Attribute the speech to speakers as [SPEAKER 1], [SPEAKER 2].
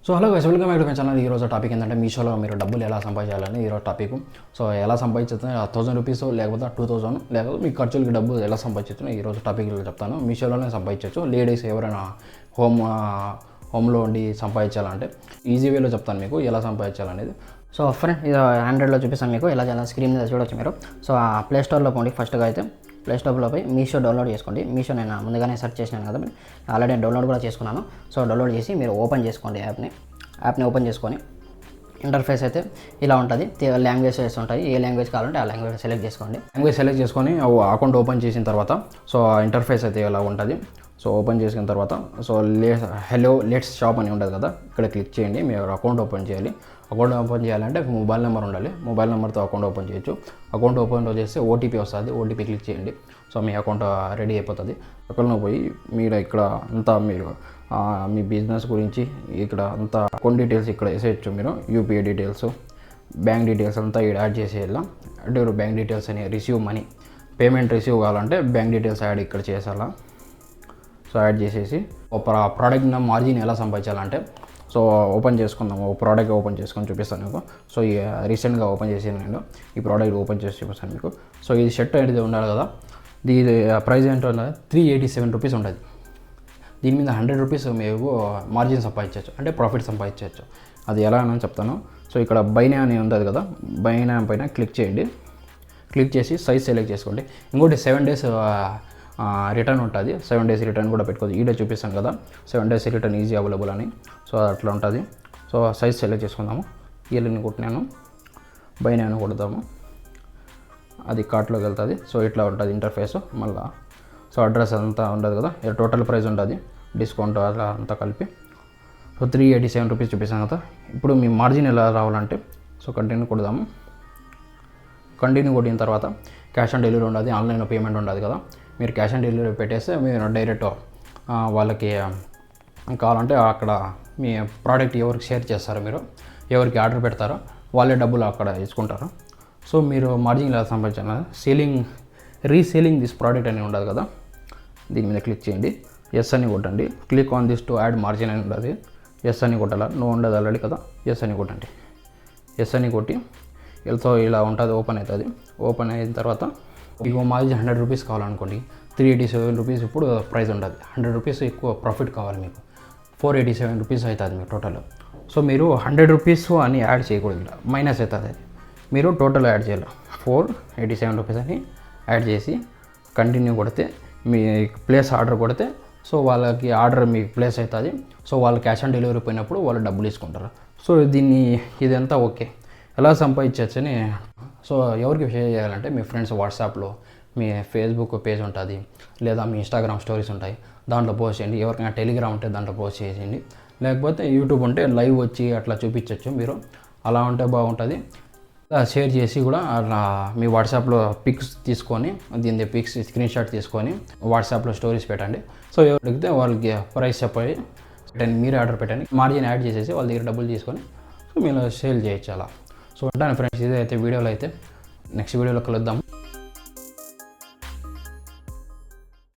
[SPEAKER 1] So hello guys, welcome back to my channel. ఈరోజు topic ఏంటంటే మీషోలో మీరు డబ్బులు ఎలా సంపాదించాలని ఈరోజు టాపిక్. సో ఎలా సంపాదించుతున్నా 1000 రూపీస్ లేకపోతే 2000 లేకపోతే మీ ఖర్చులకి డబ్బు ఎలా సంపాదించుతున్నా ఈరోజు టాపిక్లో చెప్తాను. మీషోలోనే సంపాదించవచ్చు. లేడీస్ ఎవరైనా హోమ్లో ఉండి సంపాదించాలంటే ఈజీ వేలో చెప్తాను మీకు ఎలా సంపాదించాలనేది.
[SPEAKER 2] సో ఫ్రెండ్, ఇది ఆండ్రాయిడ్లో చూపిస్తాను మీకు ఎలా చేయాలి. స్క్రీన్ మీద చూడొచ్చు మీరు. సో ఆ ప్లేస్టోర్లో పోండి. ఫస్ట్గా అయితే ప్లేస్టోర్లో పోయి మీషో డౌన్లోడ్ చేసుకోండి. మీషో నేను ముందుగానే సెర్చ్ చేసినాను కదా, ఆల్రెడీ డౌన్లోడ్ కూడా చేసుకున్నాను. సో డౌన్లోడ్ చేసి మీరు ఓపెన్ చేసుకోండి యాప్ని ఓపెన్ చేసుకొని ఇంటర్ఫేస్ అయితే ఇలా ఉంటుంది. లాంగ్వేజెస్ ఉంటాయి. ఏ లాంగ్వేజ్ కావాలంటే ఆ లాంగ్వేజ్ సెలెక్ట్ చేసుకోండి.
[SPEAKER 1] లాంగ్వేజ్ సెలెక్ట్ చేసుకొని అకౌంట్ ఓపెన్ చేసిన తర్వాత సో ఇంటర్ఫేస్ అయితే ఇలా ఉంటుంది. సో ఓపెన్ చేసిన తర్వాత సో హలో లెట్స్ షాప్ అని ఉంటుంది కదా, ఇక్కడ క్లిక్ చేయండి. మీరు అకౌంట్ ఓపెన్ చేయాలి. అకౌంట్ ఓపెన్ చేయాలంటే మొబైల్ నెంబర్ ఉండాలి. మొబైల్ నెంబర్తో అకౌంట్ ఓపెన్ చేయొచ్చు. అకౌంట్ ఓపెన్ చేస్తే ఓటీపీ వస్తుంది. ఓటీపీ క్లిక్ చేయండి. సో మీ అకౌంట్ రెడీ అయిపోతుంది. అక్కడలో పోయి మీరు ఇక్కడ అంతా మీరు మీ బిజినెస్ గురించి ఇక్కడ అంతా అకౌంట్ డీటెయిల్స్ ఇక్కడ వేసేయచ్చు. మీరు యూపీఐ డీటెయిల్స్, బ్యాంక్ డీటెయిల్స్ అంతా ఇక్కడ యాడ్ చేసేయాల. అంటే బ్యాంక్ డీటెయిల్స్ అని రిసీవ్ మనీ, పేమెంట్ రిసీవ్ కావాలంటే బ్యాంక్ డీటెయిల్స్ యాడ్ ఇక్కడ చేసేయాలా. సో యాడ్ చేసేసి ఒక ప్రోడక్ట్ మార్జిన్ ఎలా సంపాదించాలంటే సో ఓపెన్ చేసుకుందాం. ఒక ప్రోడక్ట్ ఓపెన్ చేసుకొని చూపిస్తాను మీకు. సో రీసెంట్గా ఓపెన్ చేసాను నేను. ఈ ప్రోడక్ట్ ఓపెన్ చేసి చూపిస్తాను మీకు. సో ఇది షర్ట్ అనేది ఉండాలి కదా, దీని ప్రైస్ ఏంటో 387 రూపీస్ ఉంటుంది. దీని మీద 100 రూపీస్ మేము మార్జిన్ సంపాదించవచ్చు, అంటే ప్రాఫిట్ సంపాదించవచ్చు. అది ఎలా అని చెప్తాను. సో ఇక్కడ బైనా అని ఉంటుంది కదా, బైనా పైన క్లిక్ చేయండి. క్లిక్ చేసి సైజ్ సెలెక్ట్ చేసుకోండి. ఇంకోటి 7 days రిటర్న్ ఉంటుంది. 7 days రిటర్న్ కూడా పెట్టుకోవచ్చు. ఈడే చూపిస్తాను కదా 7 days రిటర్న్ ఈజీ అవైలబుల్ అని. సో అట్లా ఉంటుంది. సో సైజ్ సెలెక్ట్ చేసుకుందాము. ఇయర్ని కొట్టినాను, బైనాను కొడతాము. అది కార్ట్లోకి వెళ్తుంది. సో ఇట్లా ఉంటుంది ఇంటర్ఫేస్. మళ్ళీ సో అడ్రస్ అంతా ఉండదు కదా, టోటల్ ప్రైస్ ఉంటుంది, డిస్కౌంట్ అలా అంతా కలిపి. సో 387 రూపీస్ చూపిస్తాను కదా. ఇప్పుడు మీ మార్జిన్ ఎలా రావాలంటే సో కంటిన్యూ కొడదాము. కంటిన్యూ కొట్టిన తర్వాత క్యాష్ ఆన్ డెలివరీ ఉండదు, ఆన్లైన్లో పేమెంట్ ఉండదు కదా. మీరు క్యాష్ ఆన్ డెలివరీ పెట్టేస్తే మీరు డైరెక్ట్ వాళ్ళకి కావాలంటే అక్కడ మీ ప్రోడక్ట్ ఎవరికి షేర్ చేస్తారో, మీరు ఎవరికి ఆర్డర్ పెడతారో వాళ్ళే డబ్బులు అక్కడ ఇచ్చుకుంటారు. సో మీరు మార్జిన్ ఎలా సంపాదించాలి, రీసేలింగ్ దిస్ ప్రోడక్ట్ అని ఉండదు కదా, దీని మీద క్లిక్ చేయండి. ఎస్ అని కొట్టండి. Click on this to add margin అని ఉండదు, ఎస్ అని కొట్టాలి. నో ఉండదు ఆల్రెడీ కదా, ఎస్ అని కొట్టండి. ఎస్ అని కొట్టి సో ఇలా ఉంటుంది, ఓపెన్ అవుతుంది. ఓపెన్ అయిన తర్వాత మీకు మార్జిన్ 100 రూపీస్ కావాలనుకోండి, 387 రూపీస్ ఇప్పుడు ప్రైస్ ఉండదు. 100 రూపీస్ ఎక్కువ ప్రాఫిట్ కావాలి మీకు, 487 రూపీస్ అవుతుంది మీకు టోటల్. సో మీరు 100 రూపీస్ అని యాడ్ చేయకూడదు, ఇలా మైనస్ అవుతుంది. అది మీరు టోటల్ యాడ్ చేయాలి. 487 రూపీస్ అని యాడ్ చేసి కంటిన్యూ కొడితే మీ ప్లేస్ ఆర్డర్ కొడితే సో వాళ్ళకి ఆర్డర్ మీకు ప్లేస్ అవుతుంది. సో వాళ్ళు క్యాష్ ఆన్ డెలివరీ పోయినప్పుడు వాళ్ళు డబ్బులు తీసుకుంటారు. సో ఇదంతా ఓకే. ఎలా సంపాదించవచ్చు అని సో ఎవరికి షేర్ చేయాలంటే మీ ఫ్రెండ్స్ వాట్సాప్లో, మీ ఫేస్బుక్ పేజ్ ఉంటుంది, లేదా మీ ఇన్స్టాగ్రామ్ స్టోరీస్ ఉంటాయి, దాంట్లో పోస్ట్ చేయండి. ఎవరికైనా టెలిగ్రామ్ ఉంటే దాంట్లో పోస్ట్ చేసేయండి. లేకపోతే యూట్యూబ్ ఉంటే లైవ్ వచ్చి అట్లా చూపించవచ్చు మీరు. అలా ఉంటే బాగుంటుంది. షేర్ చేసి కూడా అట్లా మీ వాట్సాప్లో పిక్స్ తీసుకొని, దీని పిక్స్ స్క్రీన్ షాట్ తీసుకొని వాట్సాప్లో స్టోరీస్ పెట్టండి. సో ఎవరు అడిగితే వాళ్ళకి ప్రైస్ చెప్పండి, పెట్టండి, మీరే ఆర్డర్ పెట్టండి. మార్జిన్ యాడ్ చేసేసి వాళ్ళ దగ్గర డబ్బులు తీసుకొని సో మీరు సేల్ చేయొచ్చు అలా. సో ఉంటాను ఫ్రెండ్స్, ఇదైతే వీడియోలో అయితే నెక్స్ట్ వీడియోలో కలుద్దాం.